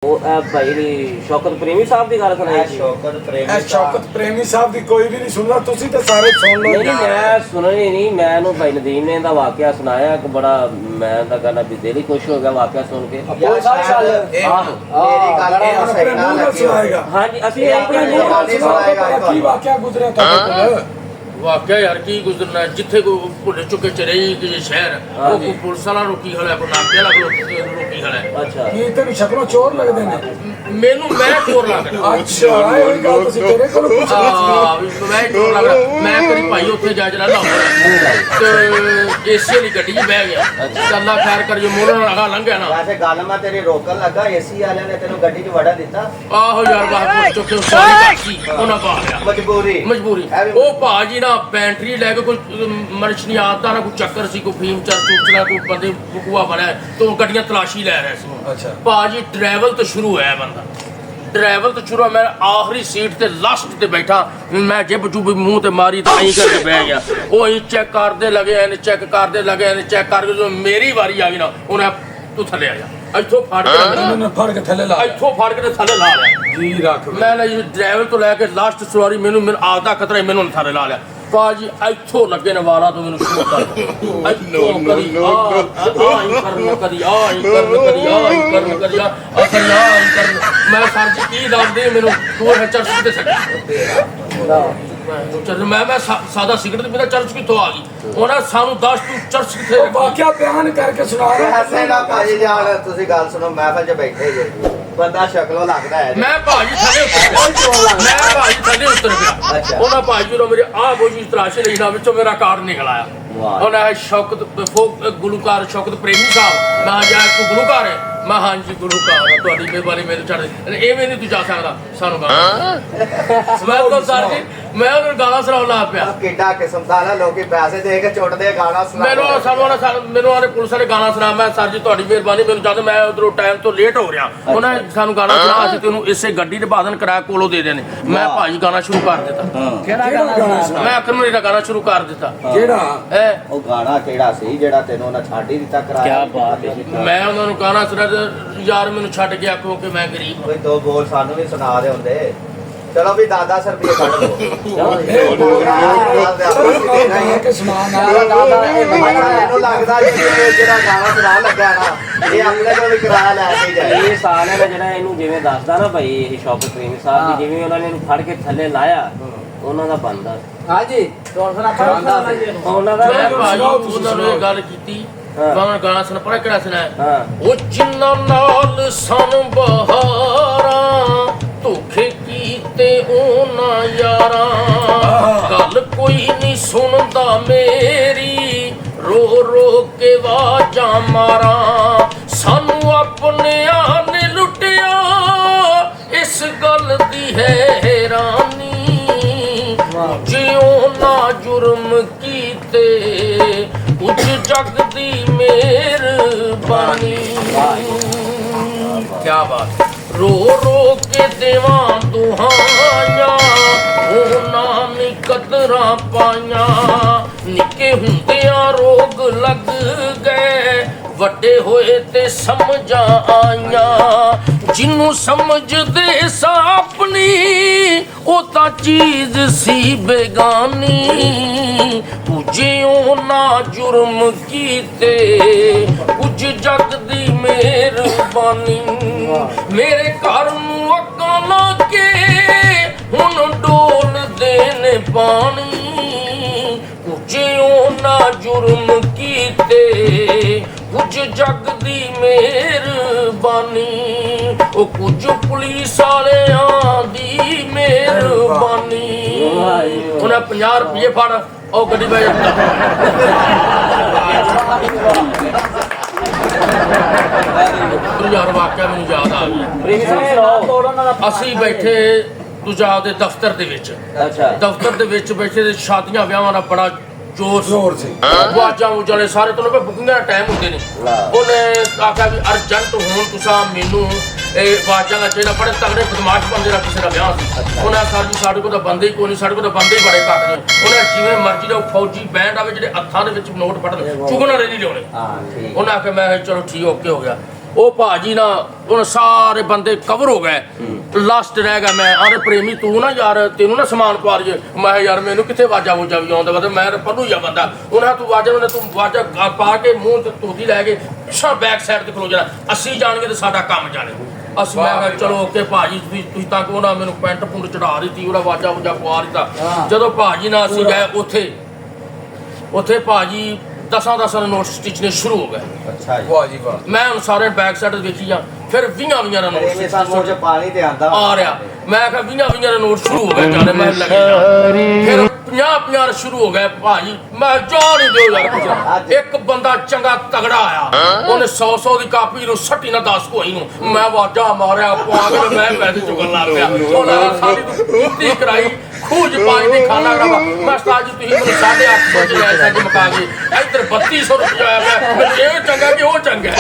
भाई शौकत प्रेमी साहब की गल सुनाई शौकत प्रेमी साहब की कोई भी नहीं सुनना तुसी ते सारे सुन लो। नहीं मैं सुननी नहीं, मैं भाई नदीम ने दा वाकया सुनाया कि बड़ा मैं दा कहना भी दिल ही खुश हो गया वाकया सुन के। हाँ जी असली अपने वाकया गुजरा था वाकया यार की गुजरना जिथे को भुल चुके चले कि शहर वो को पुलिस वाला रोकी खड़ा को नाके वाला रोकी खड़ा है। अच्छा ये तेरी शक्लों चोर लगदे ने मेनू मैं चोर लगदा। अच्छा ये गल तुसी तेरे कोल पूछ मैं चोर लगदा। मैं तेरी भाई उत्थे जा जरा ते एसी वाली गड्डी च बैठ गया। अल्लाह खैर कर जो मोड़ लगा लंघ गया ना। वैसे गल मैं तेरी रोकन लगा एसी वाले ने तेनु गड्डी च वड़ा दिता। आहो यार बाहर पुल चुके सारी कासी ओना पा लिया मजबूरी ओ भाजी ना पैंट्री लेके कोई मर्शनी आता ना कोई चक्कर सी कोई फीम चला कोई बंदे बुकुआ बना तो गड्डियां तलाशी ले रहे सी। अच्छा भाजी ट्रैवल तो शुरू है बंदा ट्रैवल तो शुरू मैं आखिरी सीट ते लास्ट ते बैठा मैं जिब जुब मुंह ते मारी तो अं करके बह गया। वो अं चेक करते लगे चेक करते लगे चेक करके जो मेरी वारी आ गई ना उन्हें तू थले आ जा इथों फड़ के थले ला इथों फड़ के थले ला लिया जी रख मैं ड्राइवर तो लैके लास्ट सवारी मैनू आपदा खतरा मैनू थले ला लिया। भाजी इथों लगे ने वाला तो मैनू शुरू कर मैं सर जी की दसदे मैनू तू चर्च किते सके मैं सादा सिगरेट पीता चर्च कितों आ गई उन्हें सानू दस तू चर्च किथे वाकया बयान करके सुना ऐसे ना भाजी जान तुसी गल सुनो महफिल च बैठे जे बंदा शक्लों लगदा है मैं भाजी थले उतर गया। अच्छा उन्हें भाजी ने मेरी आ बोझी तराशे लेना विचों मेरा कार्ड निकल आया। उन्हें शौकत गुलूकार शौकत प्रेमी साहब मैं जाए तू गुलूकार है मैं हाँ जी गुलूकार है तुहाडी मेहरबानी मेरे चढ़ एवें नहीं तू जा सकदा सानू गाना मैं तो सर जी मैं उन्हें गाना सुनाउण लग पिया किड्डा किस्म दा ना लोकी पैसे दे के चुटदे गाना सुना मैनू आने पुलिस वाले गाना सुना मैं सर जी तुहाडी मेहरबानी मैनू जद मैं उधरों टाइम तो लेट हो रहा उन्हें सानू गाना सुना असीं तेनू इसे गड्डी दे बादन किराया कोलों दे देने मैं भाजी गाना शुरू कर दिता मैं अखर मेरी दा गाना शुरू कर दिता केड़ा ओ गाना केड़ा सी जेड़ा तेनू ना छाड़ ही दिता कराया। क्या बात है मैं उन्हां नू गाना सुना यार मैनू छड्ड गया क्योंकि मैं गरीब कोई दो बोल सानू भी सुना दे हुंदे चलो भी 10 रुपये कट दो के सुना ना ਮੈਨੂੰ ਲੱਗਦਾ ਜਿਹੜਾ ਗਾਣਾ ਸੁਣਾ ਲੱਗਾ ਨਾ ਇਹ ਆਪਣੇ ਕੋਲ ਕਿਰਾਇਆ ਲੈ ਕੇ ਜਾਏ ਇਹ ਸਾਲ ਹੈ ਜਿਹੜਾ ਇਹਨੂੰ ਜਿਵੇਂ ਦੱਸਦਾ ਨਾ ਭਾਈ ਇਹ ਸ਼ੌਕਤ ਪ੍ਰੇਮੀ ਸਾਹਿਬ ਦੀ ਜਿਵੇਂ ਉਹਨਾਂ ਨੇ ਇਹਨੂੰ ਫੜ ਕੇ ਥੱਲੇ ਲਾਇਆ ਉਹਨਾਂ ਦਾ ਬੰਦਾ ਹਾਂਜੀ ਕੌਣ ਸੁਣਾ ਉਹਨਾਂ ਦਾ ਮੈਂ ਭਾਜੀ ਉਹਨਾਂ ਨੂੰ ਇਹ ਗੱਲ ਕੀਤੀ ਬਾਹਰ ਗਾਣਾ ਸੁਣਾ ਪੜਾ ਕਿਹੜਾ ਸੁਣਾ ਉਹ ਜਿੰਨਾਂ ਨਾਲ ਸਨ ਬਹਾਰਾਂ ਧੋਖੇ ਕੀਤੇ ਉਹਨਾਂ ਯਾਰਾਂ ਗੱਲ ਕੋਈ ਨਹੀਂ ਸੁਣਦਾ ਮੇਰੀ ਰੋ ਰੋ ਕੇ ਵਾਜਾਂ ਮਾਰਾਂ ਸਾਨੂੰ ਆਪਣਿਆਂ ਨੇ ਲੁੱਟਿਆ ਇਸ ਗੱਲ ਦੀ ਹੈ ਹੈਰਾਨੀ ਜਿਉਂ ਨਾ ਜੁਰਮ ਕੀਤੇ ਕੁਝ ਜਗ ਦੀ ਮਿਹਰਬਾਨੀ क्या बात रो रो के देवां दुहाइयां ਉਹਨਾਂ ਨੇ ਕਦਰਾਂ ਪਾਈਆਂ ਨਿੱਕੇ ਹੁੰਦਿਆਂ ਰੋਗ ਲੱਗ ਗਏ ਵੱਡੇ ਹੋਏ ਤੇ ਸਮਝਾਂ ਆਈਆਂ ਜਿਹਨੂੰ ਸਮਝਦੇ ਸਾਪਣੀ ਉਹ ਤਾਂ ਚੀਜ਼ ਸੀ ਬੇਗਾਨੀ ਜਿਉਂ ਨਾ ਜੁਰਮ ਕੀਤੇ ਕੁਝ ਜਗ ਦੀ ਮਿਹਰਬਾਨੀ ਮੇਰੇ ਘਰ ਨੂੰ ਅੱਗਾਂ ਲਾ ਕੇ ਹੁਣ ਡੋਲਦੇ ਨੇ ਪਾਣੀ ਜਿਉਂ ਨਾ ਜੁਰਮ ਕੀਤੇ ਕੁਝ ਜਗ ਦੀ ਮਿਹਰਬਾਨੀ ਉਹ ਕੁਝ ਪੁਲਿਸ ਵਾਲਿਆਂ ਦੀ ਮਿਹਰਬਾਨੀ ਉਹਨਾਂ 50 ਰੁਪਏ ਫੜ ਉਹ ਗੱਡੀ ਬੈ ਯਾਰ ਵਾਕਿਆ ਮੈਨੂੰ ਯਾਦ ਆ ਗਿਆ ਅਸੀਂ ਬੈਠੇ ਦੂਜਾ ਦੇ ਦਫ਼ਤਰ ਦੇ ਵਿੱਚ ਦਫ਼ਤਰ ਦੇ ਵਿੱਚ ਬੈਠੇ ਤੇ ਸ਼ਾਦੀਆਂ ਵਿਆਹਾਂ ਦਾ ਬੜਾ ਜ਼ੋਰ ਸੀ ਵਾਜਾਂ ਉਜਾਲੇ ਸਾਰੇ ਤੁਹਾਨੂੰ ਪਤਾ ਬੁਕਿੰਗ ਦਾ ਟਾਈਮ ਹੁੰਦੇ ਨੇ ਉਹਨੇ ਆਖਿਆ ਵੀ ਅਰਜੈਂਟ ਹੋਣ ਤੁਸੀਂ ਮੈਨੂੰ ਇਹ ਵਾਜਾਂ ਦਾ ਚਾਹੀਦਾ ਬੜੇ ਤਗੜੇ ਬਦਮਾਸ਼ ਬੰਦੇ ਦਾ ਕਿਸੇ ਦਾ ਵਿਆਹ ਸੀ ਉਹਨਾਂ ਸਰ ਜੀ ਸਾਡੇ ਕੋਲ ਤਾਂ ਬੰਦੇ ਹੀ ਕੋਈ ਨਹੀਂ ਸਾਡੇ ਕੋਲ ਤਾਂ ਬੰਦੇ ਹੀ ਬੜੇ ਘੱਟ ਨੇ ਉਹਨਾਂ ਜਿਵੇਂ ਮਰਜ਼ੀ ਦਾ ਫੌਜੀ ਬੈਂਡ ਆਵੇ ਜਿਹੜੇ ਹੱਥਾਂ ਦੇ ਵਿੱਚ ਨੋਟ ਫੜਨ ਚੁਗਣਾ ਨਹੀਂ ਲਿਆਉਣੇ ਉਹਨਾਂ ਆਖਿਆ ਮੈਂ ਚਲੋ ਠੀਕ ਓਕੇ ਹੋ ਗਿਆ ਉਹ ਭਾਜੀ ਨਾ ਹੁਣ ਸਾਰੇ ਬੰਦੇ ਕਵਰ ਹੋ ਗਏ ਲਾਸਟ ਰਹਿ ਗਿਆ ਮੈਂ ਆਰੇ ਪ੍ਰੇਮੀ ਤੂੰ ਨਾ ਯਾਰ ਤੈਨੂੰ ਨਾ ਸਮਾਨ ਪਾ ਰਹੀ ਮੈਂ ਕਿਹਾ ਯਾਰ ਮੈਨੂੰ ਕਿੱਥੇ ਵਾਜਾ ਵੂਜਾ ਵੀ ਆਉਂਦਾ ਵਾ ਤੇ ਮੈਂ ਪੱਲੂ ਜਾ ਬੰਦਾ ਉਹਨਾਂ ਤੂੰ ਵਾਜਾ ਪਾ ਕੇ ਮੂੰਹ ਤੇ ਤੂਤੀ ਲੈ ਕੇ ਪਿੱਛਾ ਬੈਕ ਸਾਈਡ ਤੇ ਖਲੋ ਜਾਣਾ ਅਸੀਂ ਜਾਣਗੇ ਤੇ ਸਾਡਾ ਕੰਮ ਜਾਣੇ ਅਸੀਂ ਮੈਂ ਕਿਹਾ ਚਲੋ ਓਕੇ ਭਾਜੀ ਤੁਸੀਂ ਤਾਂ ਕੋ ਨਾ ਮੈਨੂੰ ਪੈਂਟ ਪੁੰਟ ਚੜਾ ਦਿੱਤੀ ਉਹਦਾ ਵਾਜਾ ਵੂਜਾ ਪਵਾ ਦਿੱਤਾ ਜਦੋਂ ਭਾਜੀ ਨਾਲ ਅਸੀਂ ਗਏ ਉੱਥੇ ਭਾਜੀ 10 ਨੋਟ ਸਟਿਚਨੇ ਸ਼ੁਰੂ ਹੋ ਗਏ ਅੱਛਾ ਜੀ ਵਾਹ ਜੀ ਵਾਹ ਮੈਂ ਹੁਣ ਸਾਰੇ ਬੈਕ ਸਾਈਡ ਦੇਖੀ ਜਾ ਫਿਰ 20 ਦਾ ਨੋਟ ਇਹ ਸਾਨੂੰ ਚ ਪਾਣੀ ਤੇ ਆਂਦਾ ਆ ਰਿਹਾ ਮੈਂ ਕਿਹਾ 20 ਦਾ ਨੋਟ ਸ਼ੁਰੂ ਹੋ ਗਏ ਜਾਣੇ ਮੈਂ ਲੱਗੇ ਫਿਰ 50 ਸ਼ੁਰੂ ਹੋ ਗਏ ਭਾਜੀ ਮੈਂ ਜਾਣ ਹੀ ਦਿਓ ਯਾਰ ਕੁਝ ਇੱਕ ਬੰਦਾ ਚੰਗਾ ਤਗੜਾ ਆਇਆ ਉਹਨੇ 100 ਦੀ ਕਾਪੀ ਨੂੰ ਸੱਟੀ ਨਾ 10 ਕੋਈ ਨੂੰ ਮੈਂ ਵਾਜਾ ਮਾਰਿਆ ਪਾਗਲ ਮੈਂ ਪੈਸੇ ਚੁਗਣ ਲੱਗ ਪਿਆ ਉਹਨਾਂ ਸਾਡੀ ਕੁੱਤੀ ਕਰਾਈ ਖੂਜ ਪਾਣੀ ਦੀ ਖਾਣਾ ਕਰਾ ਮੈਂ ਉਸਤਾਦ ਜੀ ਤੁਸੀਂ ਮੈਨੂੰ 850 ਚ ਲੈ ਸੱਜ ਮਕਾ ਗਏ ਇੱਧਰ 3200 ਰੁਪਏ ਆਇਆ ਮੈਂ ਇਹ ਚੰਗਾ ਕਿ ਉਹ ਚੰਗਾ